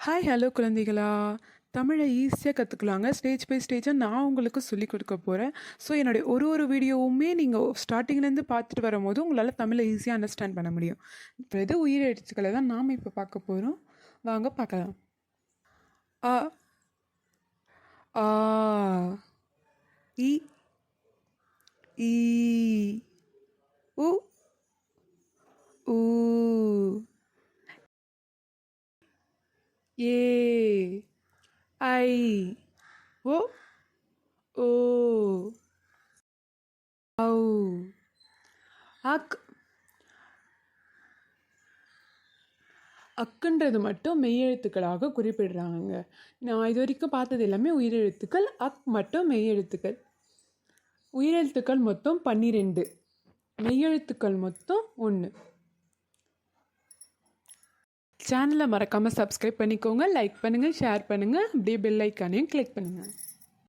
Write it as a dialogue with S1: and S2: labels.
S1: Hi hello குழந்தைகளா. தமிழை ஈஸியாக கற்றுக்கலாங்க. ஸ்டேஜ் பை ஸ்டேஜாக நான் உங்களுக்கு சொல்லிக் கொடுக்க போகிறேன். ஸோ என்னுடைய ஒரு வீடியோவுமே நீங்கள் ஸ்டார்டிங்லேருந்து பார்த்துட்டு வரும்போது உங்களால் தமிழை ஈஸியாக அண்டர்ஸ்டாண்ட் பண்ண முடியும். இப்போ இது உயிர் எழுத்துக்களை தான் நாம் இப்போ பார்க்க போகிறோம். வாங்க பார்க்கலாம். அ ஆ இ ஈ உ ஊ ஏ ஐ ஓ ஓ ஔ அக் அக்குன்றது மட்டும் மெய்யெழுத்துக்களாக குறிப்பிடுறாங்க. நான் இது வரைக்கும் பார்த்தது எல்லாமே உயிரெழுத்துக்கள். அக் மட்டும் மெய்யெழுத்துக்கள். உயிரெழுத்துக்கள் மொத்தம் 12, மெய்யெழுத்துக்கள் மொத்தம் 1. சேனலை மறக்காமல் சப்ஸ்கிரைப் பண்ணிக்கோங்க, லைக் பண்ணுங்கள், ஷேர் பண்ணுங்கள், அப்படியே பெல் ஐக்கானையும் கிளிக் பண்ணுங்கள்.